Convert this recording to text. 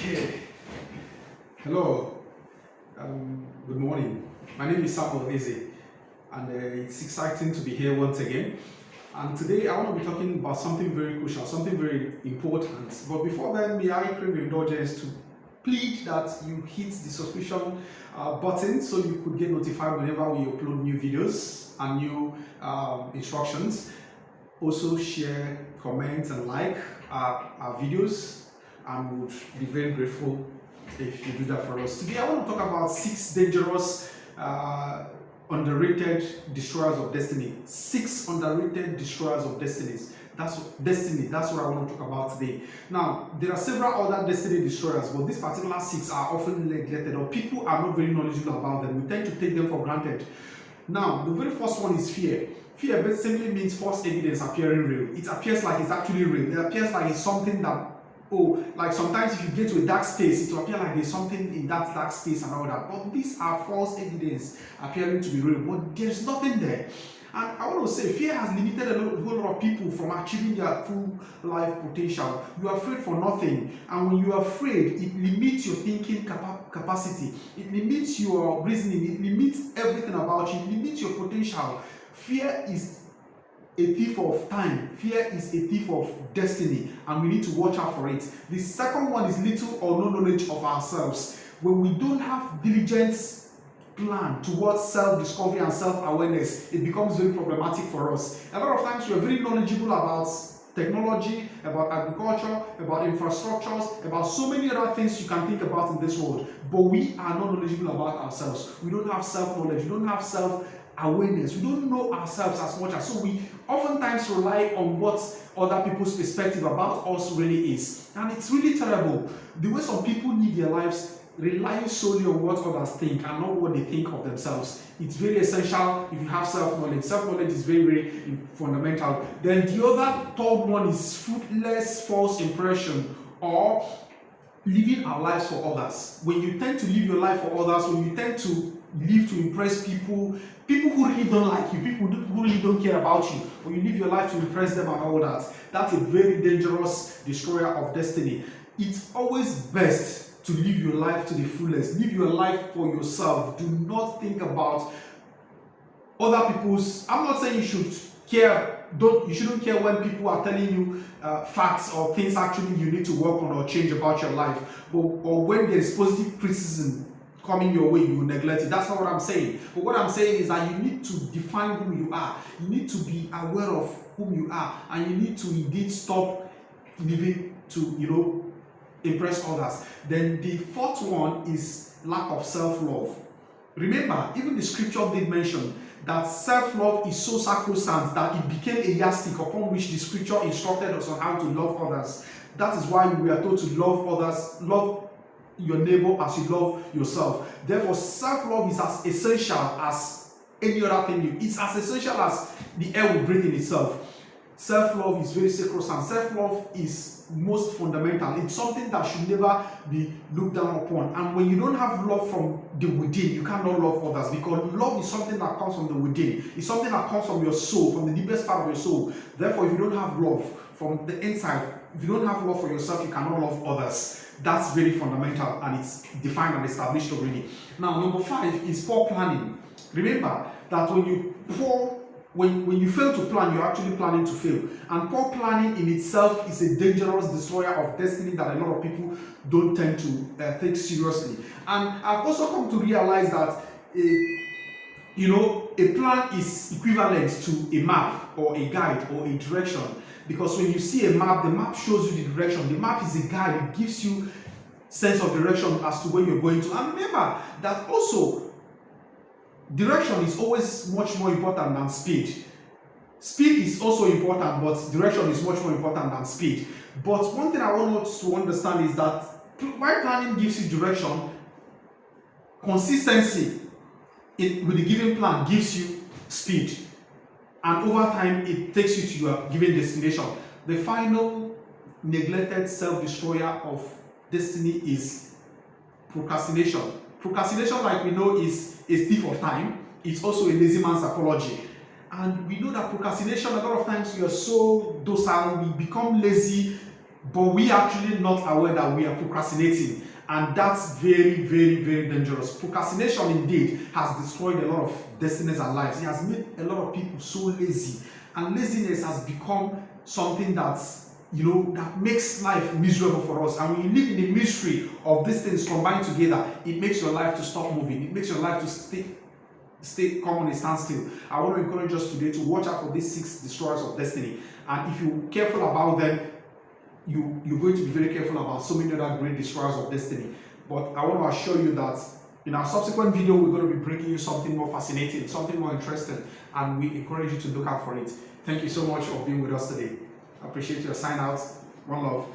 Okay. Hello. Good morning. My name is Samuel Eze, and it's exciting to be here once again. And today I want to be talking about something very crucial, something very important. But before then, may I crave your indulgence to plead that you hit the subscription button so you could get notified whenever we upload new videos and new instructions. Also share, comment, and like our videos, and would be very grateful if you do that for us. Today I want to talk about 6 dangerous underrated destroyers of destiny. 6 underrated destroyers of destinies. That's what I want to talk about today. Now, there are several other destiny destroyers, but these particular 6 are often neglected, or people are not very knowledgeable about them. We tend to take them for granted. Now, the very first one is fear. Fear simply means false evidence appearing real. It appears like it's actually real. It appears like it's something that, like sometimes if you get to a dark space, it will appear like there's something in that dark space and all that. But these are false evidence appearing to be real, but there's nothing there. And I want to say, fear has limited a whole lot of people from achieving their full life potential. You are afraid for nothing, and when you are afraid, it limits your thinking capacity. It limits your reasoning. It limits everything about you. It limits your potential. Fear is a thief of time. Fear is a thief of destiny, and we need to watch out for it. The second one is little or no knowledge of ourselves. When we don't have diligence plan towards self-discovery and self-awareness, it becomes very problematic for us. A lot of times we are very knowledgeable about technology, about agriculture, about infrastructures, about so many other things you can think about in this world, but we are not knowledgeable about ourselves. We don't have self-knowledge. We don't have self-awareness. We don't know ourselves as much as, so we oftentimes rely on what other people's perspective about us really is, and it's really terrible the way some people live their lives relying solely on what others think and not what they think of themselves. It's very essential if you have self-knowledge. Self-knowledge is very, very fundamental. Then the other third one is fruitless false impression, or living our lives for others. When you tend to live your life for others, when you tend to live to impress people who really don't like you, people who really don't care about you, when you live your life to impress them and all that, that's a very dangerous destroyer of destiny. It's always best to live your life to the fullest. Live your life for yourself. Do not think about other people's. I'm not saying you should care. You shouldn't care when people are telling you facts or things actually you need to work on or change about your life. Or when there's positive criticism coming your way, you will neglect it. That's not what I'm saying. But what I'm saying is that you need to define who you are. You need to be aware of whom you are, and you need to indeed stop living to impress others. Then the fourth one is lack of self-love. Remember, even the scripture did mention that self-love is so sacrosanct that it became a yardstick upon which the scripture instructed us on how to love others. That is why we are told to love others, love your neighbor as you love yourself. Therefore, self-love is as essential as any other thing. It's as essential as the air we breathe in itself. Self-love is very sacrosanct. Self-love is most fundamental. It's something that should never be looked down upon. And when you don't have love from the within, you cannot love others, because love is something that comes from the within. It's something that comes from your soul, from the deepest part of your soul. Therefore, if you don't have love from the inside, if you don't have love for yourself, you cannot love others. That's very fundamental, and it's defined and established already. Now, number 5 is poor planning. Remember that when you fail to plan, you're actually planning to fail. And poor planning in itself is a dangerous destroyer of destiny that a lot of people don't tend to take seriously. And I've also come to realize that a plan is equivalent to a map or a guide or a direction. Because when you see a map, the map shows you the direction. The map is a guide. It gives you sense of direction as to where you're going to. And remember that also, direction is always much more important than speed. Speed is also important, but direction is much more important than speed. But one thing I want us to understand is that while planning gives you direction, consistency with the given plan gives you speed. And over time, it takes you to your given destination. The final neglected self-destroyer of destiny is procrastination. Procrastination, like we know, is a thief of time. It's also a lazy man's apology. And we know that procrastination, a lot of times we are so docile, we become lazy but we are actually not aware that we are procrastinating, and that's very, very, very dangerous. Procrastination indeed has destroyed a lot of destinies and lives. It has made a lot of people so lazy, and laziness has become something that's, that makes life miserable for us. And when you live in the misery of these things combined together, it makes your life to stop moving. It makes your life to stay come on a standstill. I want to encourage us today to watch out for these 6 destroyers of destiny, and if you're careful about them, you're going to be very careful about so many other great destroyers of destiny. But I want to assure you that in our subsequent video, we're going to be bringing you something more fascinating, something more interesting, and we encourage you to look out for it. Thank you so much for being with us today. I appreciate your sign out. One love.